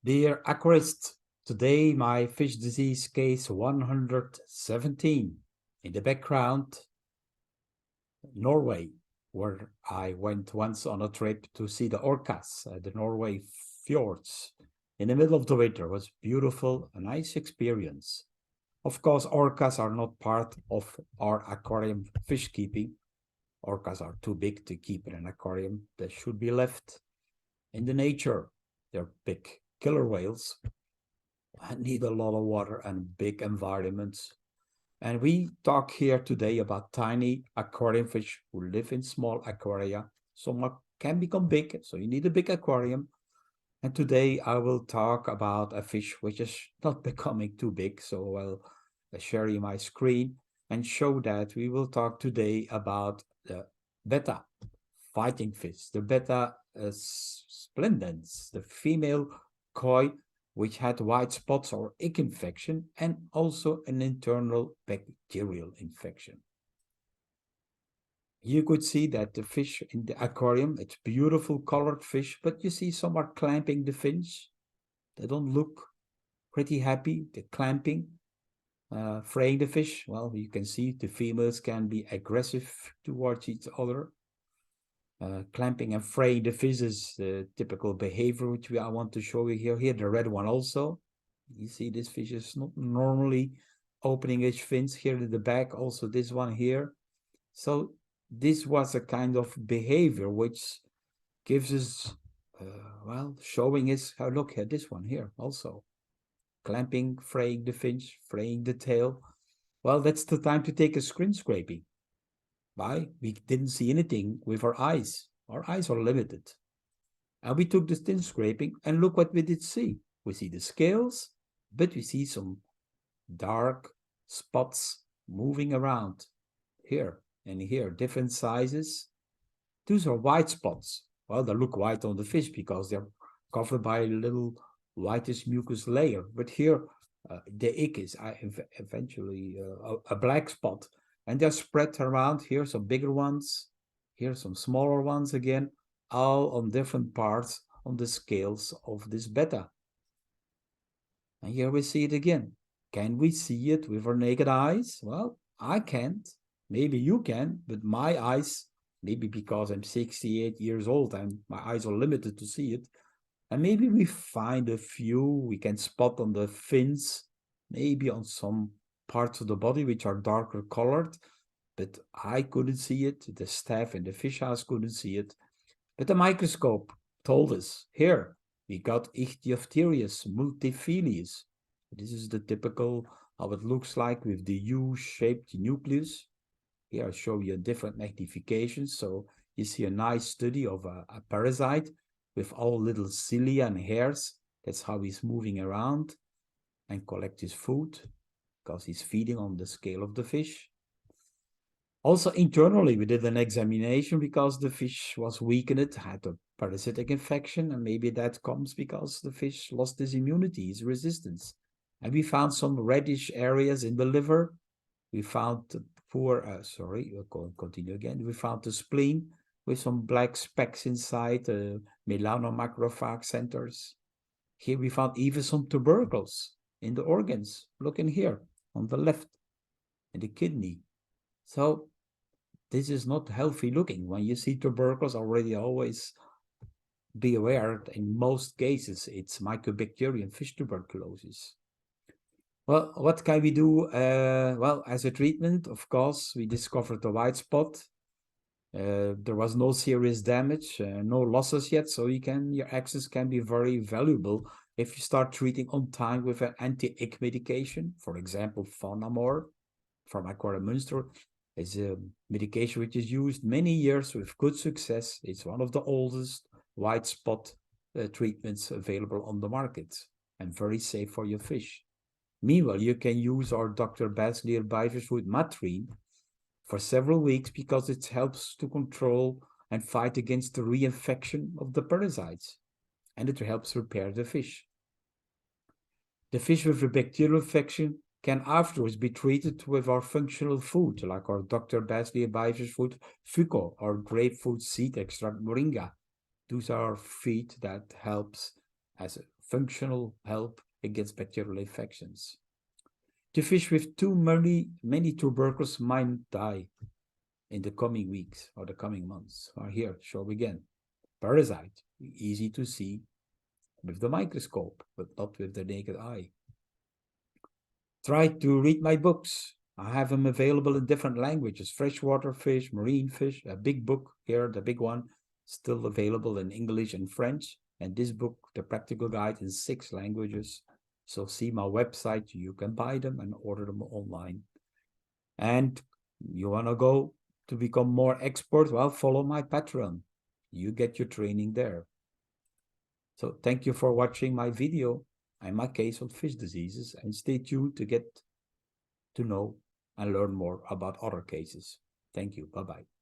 Dear aquarist, today my fish disease case 117. In the background, Norway, where I went once on a trip to see the orcas at the Norway fjords. In the middle of the winter. It was beautiful, a nice experience. Of course, orcas are not part of our aquarium fish keeping. Orcas are too big to keep in an aquarium. They should be left in the nature. They're big killer whales and need a lot of water and big environments. And we talk here today about tiny aquarium fish who live in small aquaria. Some can become big, so you need a big aquarium. And today I will talk about a fish which is not becoming too big, so I'll share you my screen and show that we will talk today about the Betta fighting fish, the Betta splendens, the female koi, which had white spots or ick infection and also an internal bacterial infection. You could see that the fish in the aquarium, it's beautiful colored fish, but you see some are clamping the fins. They don't look pretty happy. They're clamping, fraying the fish. Well, you can see the females can be aggressive towards each other. Clamping and fraying the fish is the typical behavior which I want to show you here. Here, the red one also. You see this fish is not normally opening its fins. Here in the back, also this one here. So this was a kind of behavior which gives us, well, showing us how, look at this one here also. Clamping, fraying the fins, fraying the tail. Well, that's the time to take a screen scraping. Why? We didn't see anything with our eyes. Our eyes are limited. And we took the skin scraping and look what we did see. We see the scales, but we see some dark spots moving around here and here, different sizes. Those are white spots. Well, they look white on the fish because they're covered by a little whitish mucus layer. But here, the ick is eventually a black spot. And they're spread around. Here some bigger ones, here some smaller ones again, all on different parts on the scales of this Betta. And here we see it again. Can we see it with our naked eyes? Well, I can't. Maybe you can, but my eyes, maybe because I'm 68 years old and my eyes are limited to see it. And maybe we find a few we can spot on the fins, maybe on some parts of the body which are darker colored, but I couldn't see it. The staff in the fish house couldn't see it. But the microscope told us, here, we got Ichthyophthirius multifillis. This is the typical, how it looks like with the U-shaped nucleus. Here I show you different magnifications. So you see a nice study of a parasite with all little cilia and hairs. That's how he's moving around and collect his food, because he's feeding on the scale of the fish. Also internally, we did an examination because the fish was weakened, had a parasitic infection, and maybe that comes because the fish lost his immunity, his resistance. And we found some reddish areas in the liver. We found the we'll continue again. We found the spleen with some black specks inside, melanomacrophage centers. Here we found even some tubercles in the organs. Look in here on the left, in the kidney. So this is not healthy looking. When you see tubercles, already always be aware that in most cases it's mycobacterium fish tuberculosis. Well, what can we do? Well, as a treatment, of course, we discovered the white spot. There was no serious damage, no losses yet, so your access can be very valuable if you start treating on time with an anti-ick medication. For example, Faunamor from Aquarium Münster is a medication which is used many years with good success. It's one of the oldest white spot treatments available on the market and very safe for your fish. Meanwhile, you can use our Dr. BASSLEER BIOFISH FOOD MATRINE for several weeks because it helps to control and fight against the reinfection of the parasites, and it helps repair the fish. The fish with a bacterial infection can afterwards be treated with our functional food, like our Dr. BASSLEER BIOFISH FOOD FUCO or grapefruit seed extract MORINGA. Those are feed that helps as a functional help against bacterial infections. The fish with too many tubercles might die in the coming weeks or the coming months. Here, show again. Parasite, easy to see with the microscope, but not with the naked eye. Try to read my books. I have them available in different languages. Freshwater fish, marine fish, a big book here, the big one, still available in English and French. And this book, the practical guide, in 6 languages. So see my website, you can buy them and order them online. And you want to go to become more expert? Well, follow my Patreon. You get your training there. So thank you for watching my video and my case on fish diseases, and stay tuned to get to know and learn more about other cases. Thank you. Bye-bye.